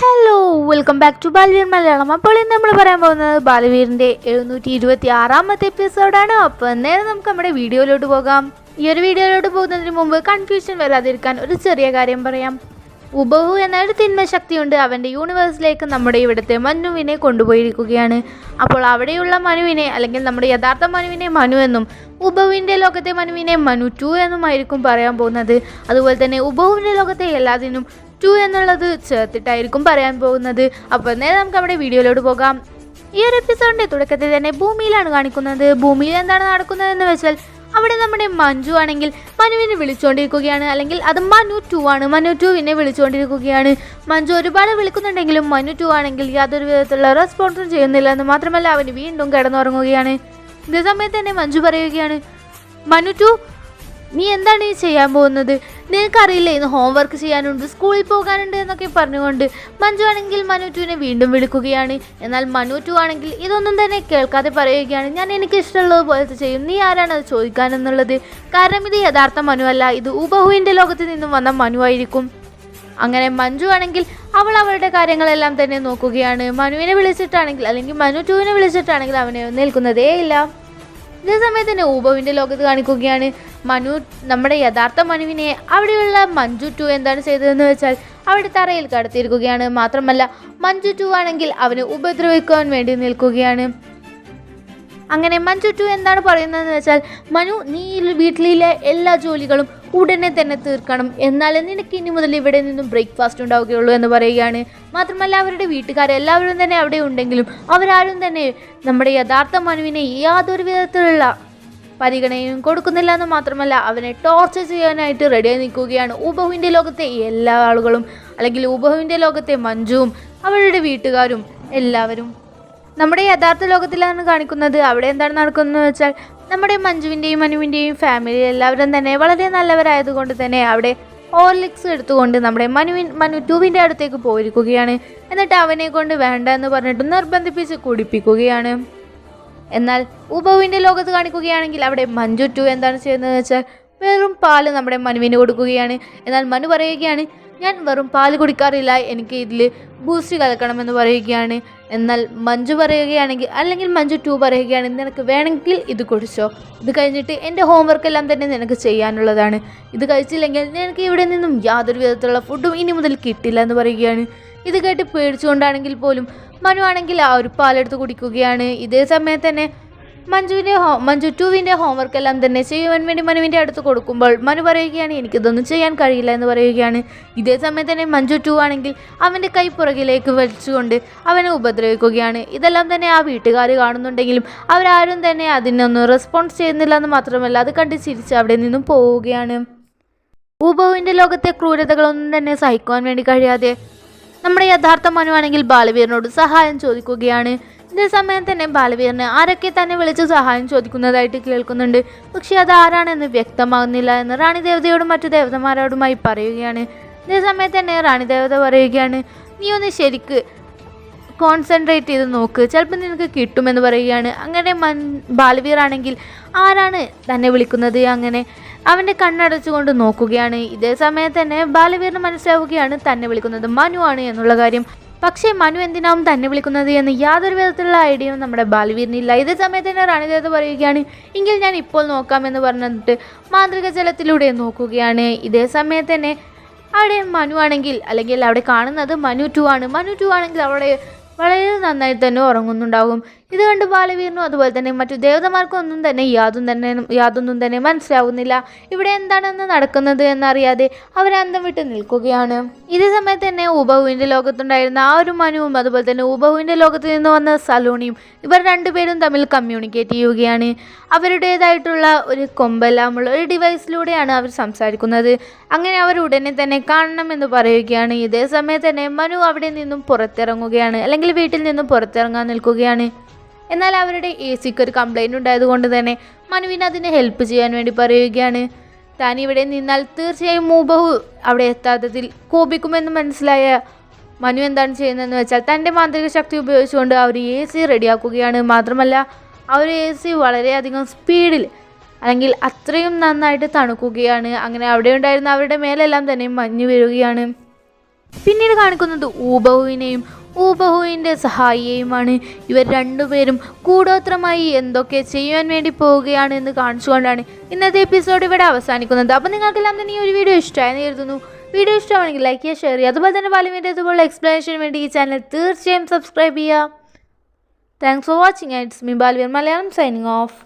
Hello, welcome back to Baalveer Malayalam. അപ്പോൾ ഇന്ന് നമ്മൾ പറയാൻ പോകുന്നത് ബാലവീറിൻ്റെ 726-ാമത്തെ എപ്പിസോഡാണ്. അപ്പോൾ നേരെ നമുക്ക് നമ്മുടെ വീഡിയോയിലോട്ട് പോകാം. ഈ ഒരു വീഡിയോയിലോട്ട് പോകുന്നതിന് മുമ്പ് കൺഫ്യൂഷൻ വരാതിരിക്കാൻ ഒരു ചെറിയ കാര്യം പറയാം. ഉബഹു എന്നൊരു തിന്മശക്തിയുണ്ട്. അവൻ്റെ യൂണിവേഴ്സിലേക്ക് നമ്മുടെ ഇവിടുത്തെ മനുവിനെ കൊണ്ടുപോയിരിക്കുകയാണ്. അപ്പോൾ അവിടെയുള്ള മനുവിനെ, അല്ലെങ്കിൽ നമ്മുടെ യഥാർത്ഥ മനുവിനെ മനു എന്നും ഉബഹുവിൻ്റെ ലോകത്തെ മനുവിനെ മനു 2 എന്നുമായിരിക്കും പറയാൻ പോകുന്നത്. അതുപോലെ തന്നെ ഉബഹുവിൻ്റെ ലോകത്തെ എല്ലാത്തിനും 2 എന്നുള്ളത് ചേർത്തിട്ടായിരിക്കും പറയാൻ പോകുന്നത്. അപ്പോൾ നേരെ നമുക്ക് നമ്മുടെ വീഡിയോയിലോട്ട് പോകാം. ഈ ഒരു എപ്പിസോഡിൻ്റെ തുടക്കത്തിൽ തന്നെ ഭൂമിയിലാണ് കാണിക്കുന്നത്. ഭൂമിയിൽ എന്താണ് നടക്കുന്നതെന്ന് വെച്ചാൽ അവിടെ നമ്മുടെ മഞ്ജു ആണെങ്കിൽ മനുവിനെ വിളിച്ചുകൊണ്ടിരിക്കുകയാണ്, അല്ലെങ്കിൽ അത് മനു 2 ആണ്. മനു 2വിനെ വിളിച്ചുകൊണ്ടിരിക്കുകയാണ്. മഞ്ജു ഒരുപാട് വിളിക്കുന്നുണ്ടെങ്കിലും മനു 2 ആണെങ്കിൽ യാതൊരു വിധത്തിലുള്ള റെസ്പോൺസും ചെയ്യുന്നില്ല എന്ന് മാത്രമല്ല അവന് വീണ്ടും കിടന്നുറങ്ങുകയാണ്. ഇതേ സമയത്ത് തന്നെ മഞ്ജു പറയുകയാണ്, മനു 2 നീ എന്താണ് ഈ ചെയ്യാൻ പോകുന്നത്? നിനക്കറിയില്ല ഇന്ന് ഹോംവർക്ക് ചെയ്യാനുണ്ട്, സ്കൂളിൽ പോകാനുണ്ട് എന്നൊക്കെ പറഞ്ഞുകൊണ്ട് മഞ്ജു ആണെങ്കിൽ മനു 2വിനെ വീണ്ടും വിളിക്കുകയാണ്. എന്നാൽ മനു 2 ആണെങ്കിൽ ഇതൊന്നും തന്നെ കേൾക്കാതെ പറയുകയാണ്, ഞാൻ എനിക്ക് ഇഷ്ടമുള്ളത് പോലത്തെ ചെയ്യും, നീ ആരാണ് അത് ചോദിക്കാനെന്നുള്ളത്? കാരണം ഇത് യഥാർത്ഥ മനു അല്ല, ഇത് ഉബഹുവിൻ്റെ ലോകത്ത് നിന്നും വന്ന മനു ആയിരിക്കും. അങ്ങനെ മഞ്ജു ആണെങ്കിൽ അവളുടെ കാര്യങ്ങളെല്ലാം തന്നെ നോക്കുകയാണ്. മനുവിനെ വിളിച്ചിട്ടാണെങ്കിൽ, അല്ലെങ്കിൽ മനു 2വിനെ വിളിച്ചിട്ടാണെങ്കിൽ അവനെ നിൽക്കുന്നതേ ഇല്ല. ഇതേ സമയത്ത് തന്നെ ഉബഹുവിൻ്റെ ലോകത്ത് കാണിക്കുകയാണ്. മനു നമ്മുടെ യഥാർത്ഥ മനുവിനെ അവിടെയുള്ള മഞ്ജു 2 എന്താണ് ചെയ്തതെന്ന് വെച്ചാൽ അവിടെ തറയിൽ കടത്തിയിരിക്കുകയാണ്. മാത്രമല്ല മഞ്ജു 2 ആണെങ്കിൽ അവനെ ഉപദ്രവിക്കാൻ വേണ്ടി നിൽക്കുകയാണ്. അങ്ങനെ മഞ്ജു 2 എന്താണ് പറയുന്നതെന്ന് വെച്ചാൽ, മനു നീ വീട്ടിലെ എല്ലാ ജോലികളും ഉടനെ തന്നെ തീർക്കണം, എന്നാലേ നിനക്ക് ഇനി മുതൽ ഇവിടെ നിന്നും ബ്രേക്ക്ഫാസ്റ്റ് ഉണ്ടാവുകയുള്ളൂ എന്ന് പറയുകയാണ്. മാത്രമല്ല അവരുടെ വീട്ടുകാരെല്ലാവരും തന്നെ അവിടെ ഉണ്ടെങ്കിലും അവരാരും തന്നെ നമ്മുടെ യഥാർത്ഥ മനുവിനെ യാതൊരു വിധത്തിലുള്ള പരിഗണനയും കൊടുക്കുന്നില്ല എന്ന് മാത്രമല്ല അവനെ ടോർച്ചർ ചെയ്യാനായിട്ട് റെഡിയായി നിൽക്കുകയാണ് ഉബഹുവിൻ്റെ ലോകത്തെ എല്ലാ ആളുകളും, അല്ലെങ്കിൽ ഉബഹുവിൻ്റെ ലോകത്തെ മഞ്ജുവും അവരുടെ വീട്ടുകാരും എല്ലാവരും. നമ്മുടെ യഥാർത്ഥ ലോകത്തിലാണ് കാണിക്കുന്നത്. അവിടെ എന്താണ് നടക്കുന്നതെന്ന് വെച്ചാൽ നമ്മുടെ മഞ്ജുവിൻ്റെയും മനുവിൻ്റെയും ഫാമിലി എല്ലാവരും തന്നെ വളരെ നല്ലവരായതുകൊണ്ട് തന്നെ അവിടെ ഹോർലിക്സ് എടുത്തുകൊണ്ട് നമ്മുടെ മനു 2വിൻ്റെ അടുത്തേക്ക് പോയിരിക്കുകയാണ്. എന്നിട്ട് അവനെ കൊണ്ട് വേണ്ട എന്ന് പറഞ്ഞിട്ട് നിർബന്ധിപ്പിച്ച് കുടിപ്പിക്കുകയാണ്. എന്നാൽ ഉബഹുവിൻ്റെ ലോകത്ത് കാണിക്കുകയാണെങ്കിൽ അവിടെ മഞ്ജു 2 എന്താണ് ചെയ്യുന്നതെന്ന് വെച്ചാൽ വെറും പാല് നമ്മുടെ മനുവിന് കൊടുക്കുകയാണ്. എന്നാൽ മനു പറയുകയാണ്, ഞാൻ വെറും പാല് കുടിക്കാറില്ല, എനിക്ക് ഇതിൽ ബൂസ്റ്റ് കലക്കണമെന്ന് പറയുകയാണ്. എന്നാൽ മഞ്ജു പറയുകയാണെങ്കിൽ, അല്ലെങ്കിൽ മഞ്ജു 2 പറയുകയാണെങ്കിൽ, നിനക്ക് വേണമെങ്കിൽ ഇത് കുടിച്ചോ, ഇത് കഴിഞ്ഞിട്ട് എൻ്റെ ഹോംവർക്കെല്ലാം തന്നെ നിനക്ക് ചെയ്യാനുള്ളതാണ്, ഇത് കഴിച്ചില്ലെങ്കിൽ നിനക്ക് ഇവിടെ നിന്നും യാതൊരു വിധത്തിലുള്ള ഫുഡും ഇനി മുതൽ കിട്ടില്ല എന്ന് പറയുകയാണ്. ഇത് കേട്ട് പേടിച്ചുകൊണ്ടാണെങ്കിൽ പോലും മനു ആണെങ്കിൽ ആ ഒരു പാലെടുത്ത് കുടിക്കുകയാണ്. ഇതേ സമയത്ത് തന്നെ മഞ്ജു 2വിൻ്റെ ഹോംവർക്കെല്ലാം തന്നെ ചെയ്യുവാൻ വേണ്ടി മനുവിൻ്റെ അടുത്ത് കൊടുക്കുമ്പോൾ മനു പറയുകയാണ്, എനിക്കിതൊന്നും ചെയ്യാൻ കഴിയില്ല എന്ന് പറയുകയാണ്. ഇതേ സമയത്ത് തന്നെ മഞ്ജു 2 ആണെങ്കിൽ അവൻ്റെ കൈ പുറകിലേക്ക് വലിച്ചുകൊണ്ട് അവനെ ഉപദ്രവിക്കുകയാണ്. ഇതെല്ലാം തന്നെ ആ വീട്ടുകാർ കാണുന്നുണ്ടെങ്കിലും അവരാരും തന്നെ അതിനൊന്നും റെസ്പോൺസ് ചെയ്യുന്നില്ല എന്ന് മാത്രമല്ല അത് കണ്ട് ചിരിച്ച് അവിടെ നിന്നും പോവുകയാണ്. ഉബഹുവിൻ്റെ ലോകത്തെ ക്രൂരതകളൊന്നും തന്നെ സഹിക്കുവാൻ വേണ്ടി കഴിയാതെ നമ്മുടെ യഥാർത്ഥ മനു ആണെങ്കിൽ ബാലവീറിനോട് സഹായം ചോദിക്കുകയാണ്. ഇതേ സമയം തന്നെ ബാലവീറിന് ആരൊക്കെ തന്നെ വിളിച്ച് സഹായം ചോദിക്കുന്നതായിട്ട് കേൾക്കുന്നുണ്ട്. പക്ഷെ അത് ആരാണെന്ന് വ്യക്തമാകുന്നില്ല എന്ന് റാണി ദേവതയോടും മറ്റു ദേവതമാരോടുമായി പറയുകയാണ്. ഇതേ സമയത്ത് തന്നെ റാണി ദേവത പറയുകയാണ്, നീ ഒന്ന് ശരിക്ക് കോൺസെൻട്രേറ്റ് ചെയ്ത് നോക്ക്, ചിലപ്പോൾ നിനക്ക് കിട്ടുമെന്ന് പറയുകയാണ്. അങ്ങനെ ബാലവീറാണെങ്കിൽ ആരാണ് തന്നെ വിളിക്കുന്നത് അങ്ങനെ അവൻ്റെ കണ്ണടച്ചുകൊണ്ട് നോക്കുകയാണ്. ഇതേ സമയത്ത് തന്നെ ബാലവീറിന് മനസ്സിലാവുകയാണ് തന്നെ വിളിക്കുന്നത് മനു ആണ് എന്നുള്ള കാര്യം. പക്ഷേ മനു എന്തിനാവും തന്നെ വിളിക്കുന്നത് എന്ന് യാതൊരു വിധത്തിലുള്ള ഐഡിയയും നമ്മുടെ ബാലവീറിനില്ല. ഇതേ സമയത്ത് തന്നെ റാണിദേവത പറയുകയാണ്, എങ്കിൽ ഞാൻ ഇപ്പോൾ നോക്കാമെന്ന് പറഞ്ഞിട്ട് മാന്ത്രിക ജലത്തിലൂടെ നോക്കുകയാണ്. ഇതേ സമയത്ത് തന്നെ അവിടെ മനു ആണെങ്കിൽ, അല്ലെങ്കിൽ അവിടെ കാണുന്നത് മനു 2 ആണ്. മനു 2 ആണെങ്കിൽ അവിടെ വളരെ നന്നായി തന്നെ ഉറങ്ങുന്നുണ്ടാകും. ഇത് കണ്ട് ബാലവീറിനും അതുപോലെ തന്നെ മറ്റു ദേവതമാർക്കും ഒന്നും തന്നെ യാതൊന്നും തന്നെ മനസ്സിലാവുന്നില്ല. ഇവിടെ എന്താണെന്ന് നടക്കുന്നത് എന്നറിയാതെ അവരന്തം വിട്ട് നിൽക്കുകയാണ്. ഇതേ സമയത്ത് തന്നെ ഉബഹുവിൻ്റെ ലോകത്തുണ്ടായിരുന്ന ആ ഒരു മനുവും അതുപോലെ തന്നെ ഉബഹുവിൻ്റെ ലോകത്ത് നിന്ന് വന്ന സലോണിയും ഇവർ രണ്ടുപേരും തമ്മിൽ കമ്മ്യൂണിക്കേറ്റ് ചെയ്യുകയാണ്. അവരുടേതായിട്ടുള്ള ഒരു കൊമ്പെല്ലാമുള്ള ഒരു ഡിവൈസിലൂടെയാണ് അവർ സംസാരിക്കുന്നത്. അങ്ങനെ അവർ ഉടനെ തന്നെ കാണണമെന്ന് പറയുകയാണ്. ഇതേ സമയത്ത് തന്നെ മനു അവിടെ നിന്നും പുറത്തിറങ്ങുകയാണ്, അല്ലെങ്കിൽ വീട്ടിൽ നിന്നും പുറത്തിറങ്ങാൻ നിൽക്കുകയാണ്. എന്നാൽ അവരുടെ AC-ക്ക് ഒരു കംപ്ലൈൻറ്റ് ഉണ്ടായതുകൊണ്ട് തന്നെ മനുവിന് അതിനെ ഹെൽപ്പ് ചെയ്യാൻ വേണ്ടി പറയുകയാണ്. താൻ ഇവിടെ നിന്നാൽ തീർച്ചയായും ഉബഹു അവിടെ എത്താത്തതിൽ കോപിക്കുമെന്ന് മനസ്സിലായ മനു എന്താണ് ചെയ്യുന്നതെന്ന് വെച്ചാൽ തൻ്റെ മാന്ത്രിക ശക്തി ഉപയോഗിച്ചുകൊണ്ട് ആ ഒരു AC റെഡിയാക്കുകയാണ്. മാത്രമല്ല ആ ഒരു AC വളരെയധികം സ്പീഡിൽ, അല്ലെങ്കിൽ അത്രയും നന്നായിട്ട് തണുക്കുകയാണ്. അങ്ങനെ അവിടെ ഉണ്ടായിരുന്ന അവരുടെ മേലെല്ലാം തന്നെ മഞ്ഞ് വീഴുകയാണ്. പിന്നീട് കാണിക്കുന്നത് ഊബഹുവിനെയും ഊബഹുവിൻ്റെ സഹായിയെയുമാണ്. ഇവർ രണ്ടുപേരും കൂടോത്രമായി എന്തൊക്കെ ചെയ്യാൻ വേണ്ടി പോവുകയാണ് എന്ന് കാണിച്ചുകൊണ്ടാണ് ഇന്നത്തെ എപ്പിസോഡ് ഇവിടെ അവസാനിക്കുന്നത്. അപ്പോൾ നിങ്ങൾക്കെല്ലാം തന്നെ ഈ ഒരു വീഡിയോ ഇഷ്ടമായെന്ന് കരുതുന്നു. വീഡിയോ ഇഷ്ടമാണെങ്കിൽ ലൈക്ക് ചെയ്യുക, ഷെയർ ചെയ്യുക. അതുപോലെ തന്നെ ബാലുവിൻ്റെ ഇതുപോലുള്ള എക്സ്പ്ലനേഷന് വേണ്ടി ഈ ചാനൽ തീർച്ചയായും സബ്സ്ക്രൈബ് ചെയ്യുക. Thanks for watching. It's me Baluveer Malayalam signing of.